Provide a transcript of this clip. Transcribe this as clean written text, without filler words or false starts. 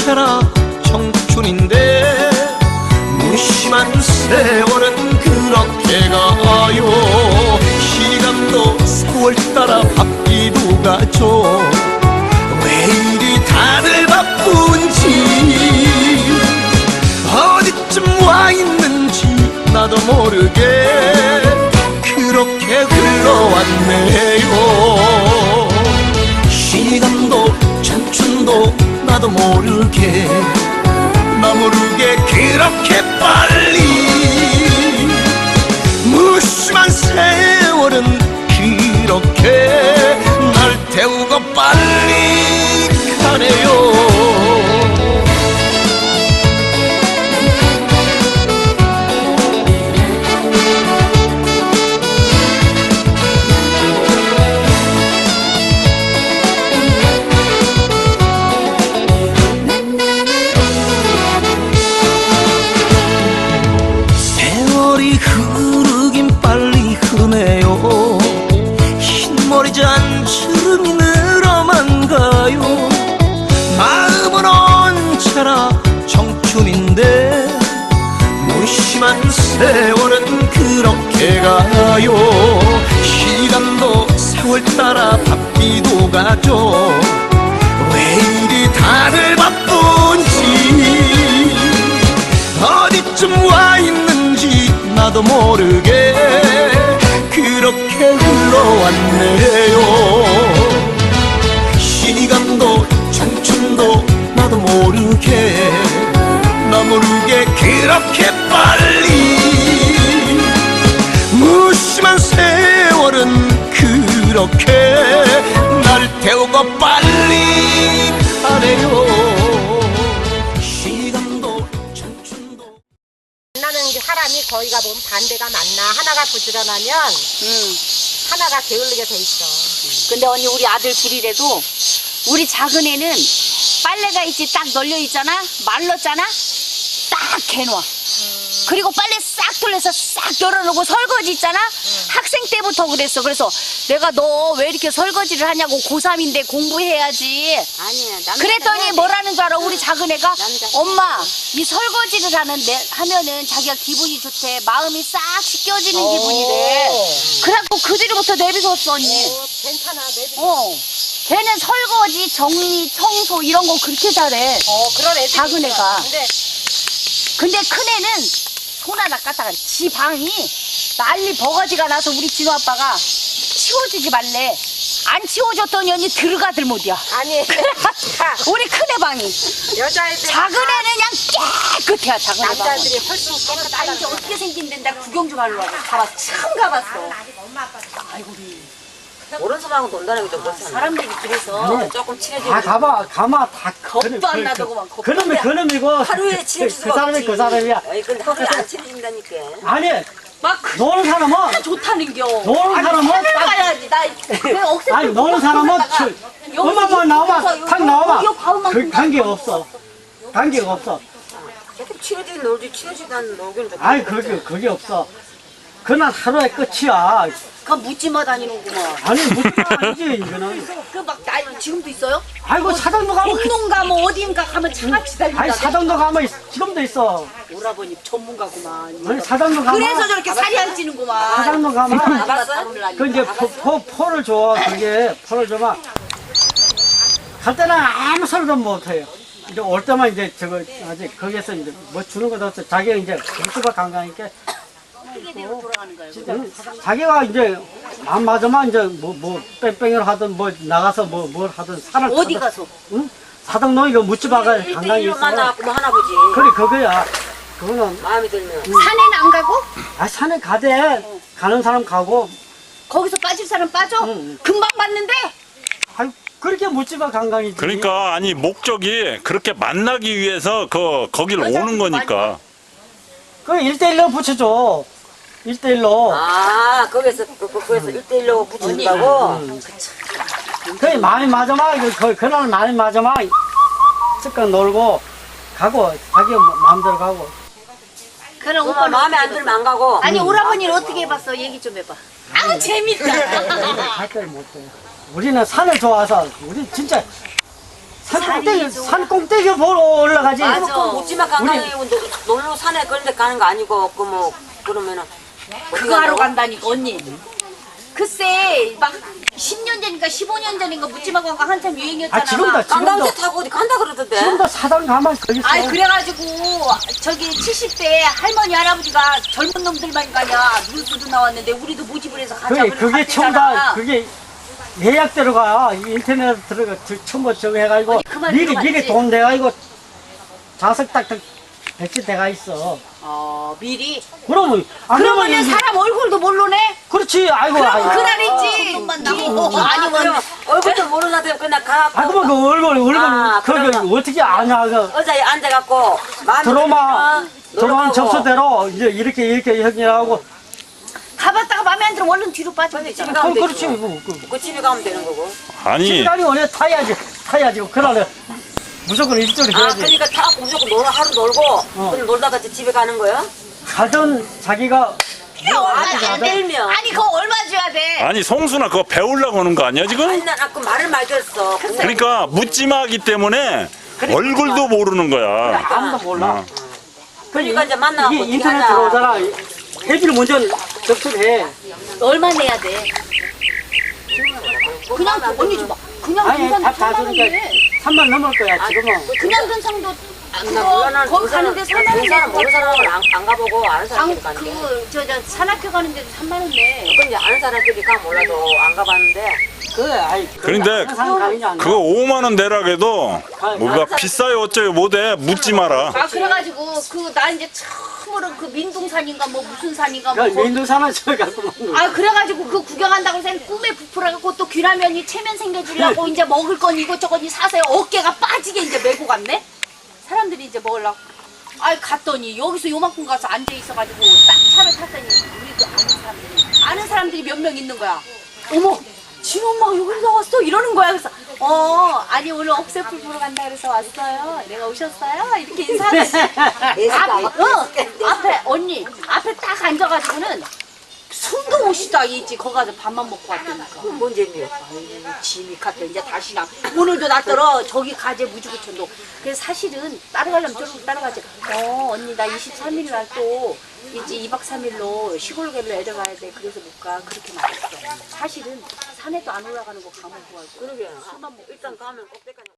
언제나 청춘인데 무심한 세월은 그렇게 가요. 시간도 세월 따라 바뀌도 가죠. 왜 이리 다들 바쁜지 어디쯤 와 있는지 나도 모르게 그렇게 흘러왔네요. 시간도 청춘도 나도 모르게 나 모르게 그렇게 빨리 무심한 세월은 그렇게 날 태우고 빨리 가네요. 흐르긴 빨리 흐르네요. 흰머리 잔주름이 늘어만 가요. 마음은 언제나 청춘인데 무심한 세월은 그렇게 가요. 시간도 세월 따라 바뀌도 가죠. 왜 이리 다들 바쁜지 어디쯤 와 있는지 나도 모르게 그렇게 흘러왔네요. 시간도 청춘도 나도 모르게 나 모르게 그렇게 빨리 무심한 세월은 그렇게 날 태우고 빨리 가네요. 만나는 사람이 거기가 보면 반대가 많나. 하나가 부지런하면 하나가 게을르게 돼 있어. 근데 언니 우리 아들 둘이라도 우리 작은 애는 빨래가 있지 딱 널려 있잖아. 말랐잖아. 딱 개놔. 그리고 빨래 싹 돌려서 싹 열어놓고 설거지 있잖아. 학생 때부터 그랬어. 그래서 내가 너 왜 이렇게 설거지를 하냐고. 고3인데 공부해야지. 아니야. 그랬더니 뭐라는 줄 알아? 우리 작은 애가 엄마 이 설거지를 하면은 자기가 기분이 좋대. 마음이 싹 씻겨지는 기분이래. 그래갖고 그 뒤로부터 내비뒀어 언니. 괜찮아. 내비둬. 걔는 설거지, 정리, 청소 이런 거 그렇게 잘해. 그런 애들이 작은 있어. 애가. 근데 큰 애는 손 하나 까다가 지 방이 난리 버거지가 나서 우리 진호 아빠가 치워주지 말래. 안 치워줬더니 언니 들어가들 못이야. 아니. 우리 큰애 방이. 여자애들. 작은 애는 그냥 깨끗해. 작은 애 방. 남자들이 훨씬 깨끗하다. 나 이제 어떻게 생긴데 나 구경 좀 하려고 가봤어. 처음 가봤어. 아이고 모르는 사람하고 논다는 게 좀 그렇잖아. 사람들이 그래서 조금 친해지고. 다 가마 다 겁도 안 나더구만. 겁도 안 그놈이 나. 그놈이고 하루에 친해질 그 수가 사람이 없지. 그 사람이야. 아니 근데 하루에 안 친해진다니까. 아니 막 노는 사람은 좋다는 겨. 노는 사람은 산을 딱 가야지. 나 그 억새 아니 노는 사람은 음악만 나오면 탁 나오면 그 관계가 없어. 관계가 없어. 조금 친해지긴 놀지 친해지다는 놀기는 좀. 아니 그게 없어. 그날 하루의 끝이야. 그 묻지마 다니는구만. 아니 무슨 말이지 이거는. 그 막 나 지금도 있어요? 아이고 사당도 가면 공농가 뭐 어디인가 가면 차가 기다린다. 아니 사당도 가면 지금도 있어. 오라버니 전문가구만. 아니 사당도 가면 그래서 저렇게 살이 안 찌는구만. 사당도 가면 가봤어? 그 이제 포를 줘. 그게 포를 줘봐. 갈 때는 아무 소리도 못 해요. 이제 올 때만 이제 저거 아직 거기에서 이제 뭐 주는 것도 없어. 자기가 이제 유튜브 관광이니까 돌아가는 거예요. 진짜 자기가 이제 안 맞으면 이제 뭐 뺑뺑이를 하든 뭐 나가서 뭘 하든 사람 어디 가서? 응? 사당동 이거 무치바가 관광이 있어. 만나갖고 뭐 하나 보지. 그래 그거야. 그거는 마음에 들면. 산에는 안 가고? 아 산에 가대. 가는 사람 가고. 거기서 빠질 사람 빠져? 응. 금방 봤는데? 아이 그렇게 무치바 관광이지. 그러니까 아니 목적이 그렇게 만나기 위해서 거길 오는 거니까. 그 1대1로 붙여줘. 1대1로. 아 거기서 1대1로 붙인다고. 그 마음이 맞으면 그날 마음이 맞으면 즉각 놀고 가고 자기 마음대로 가고. 그럼 오빠 마음에 안 들면 안 가고. 아니 오라버니는 어떻게 해봤어? 얘기 좀 해봐. 아우 재밌다. 갈 때를 못 해. 우리는 산을 좋아서 우리 진짜 산 꼭대기 보러 올라가지. 아니 뭐 그 묻지마 관광에 놀러 산에 그런 데 가는 거 아니고 그 뭐 그러면은 그거 하러 간다니까 언니. 글쎄 막 10년 전인가 15년 전인가 묻지마 관광 한참 유행이었잖아. 아, 지금도, 막. 관광차 타고 어디 간다 그러던데. 지금도 사당 가만 거기 있어. 아니 그래가지고 저기 70대 할머니 할아버지가 젊은 놈들만 가냐 뉴스도 나왔는데 우리도 모집을 해서 가자 그게 처음 다, 그게 예약대로 가. 인터넷 들어가, 처음 정해가지고, 아니, 그 말이 미리 맞지? 돈 내가지고, 좌석 딱딱 배치돼가 있어. 미리. 그러면, 안 그러면은 그러면 사람 얼굴도 모르네. 그렇지, 아이고. 그럼 아이고. 그날이지. 아니면 얼굴도 모르는 사람 그냥 아, 가고 그러면 그 얼굴, 아, 그거 그러면. 어떻게 아냐, 그. 의자에 앉아갖고 마음에 들어오면 들면 접수대로, 이제 이렇게 형님하고, 가봤다가 마음에 안 들면 얼른 뒤로 빠지면 되잖아. 가면 되지 그렇지, 뭐. 그 집에 가면 되는 거고. 아니 시간이 원래 타야지. 그러네. 무조건 일주일 아 해야지. 그러니까 타고 무조건 하루 놀고 그럼 놀다가 집에 가는 거야? 가던 자기가, 안 들면 아니 그거 얼마 줘야 돼? 아니 송순아 그거 배우려고 하는 거 아니야 지금? 아니 난 아까 말을 말 들었어. 그러니까 묻지마하기 때문에 얼굴도 모르는 거야. 아무도 몰라. 그러니까 이제 만나고 이게 어떻게 인터넷 하냐. 들어오잖아. 회비를 먼저 접수해. 얼마 내야 돼? 그냥 언니 줘봐. 그냥 아니, 등산도 다 3만 주니까 원이래. 3만 넘을 거야, 지금은. 그냥 등산도 몰라, 그거 거기 가는데 3만 원. 모르는 사람 모르는 사람은 안 가보고 아는 사람끼리 가는 게. 저 산악회 가는데도 3만 원 내. 그건 이제 아는 사람끼리 가 몰라도 안 가봤는데 그런데 그거 5만 원 내라고 해도 뭐가 비싸요 어쩌요 못해 묻지 마라. 아 그래가지고 그 나 이제 처음으로 그 민둥산인가 뭐 무슨 산인가 뭐 그 민두산은 저기 갖고 먹는 거야. 아 그래가지고 그 구경한다고 해서 꿈에 부풀어갖고 또 귀라면이 체면 생겨주려고 이제 먹을 건 이것저것 사서 어깨가 빠지게 이제 메고 갔네. 사람들이 이제 먹으려고. 아 갔더니 여기서 요만큼 가서 앉아 있어가지고 딱 차를 탔더니 우리 그 아는 사람들이 몇 명 있는 거야. 어머 진 엄마가 여기 나왔어 이러는 거야. 그래서 아니 오늘 억새풀 보러 간다 그래서 왔어요. 내가 오셨어요? 이렇게 인사하지. 앞에 언니 앞에 딱 앉아가지고는 숨도 못 쉬다 있지. 거기 가서 밥만 먹고 왔다니까. 뭔 재미야? 짐이 갔다 이제 다시 나 오늘도 나더러 저기 가재 무주구천도. 그래서 사실은 따라가려면 저렇게 따라가지. 언니 나 23일 날 또 이제 2박 3일로 시골길로 애들 가야 돼. 그래서 못 가. 그렇게 말했어. 사실은 산에도 안 올라가는 거 가면 좋아할 거야. 그러게 일단 가면 꼭대기까지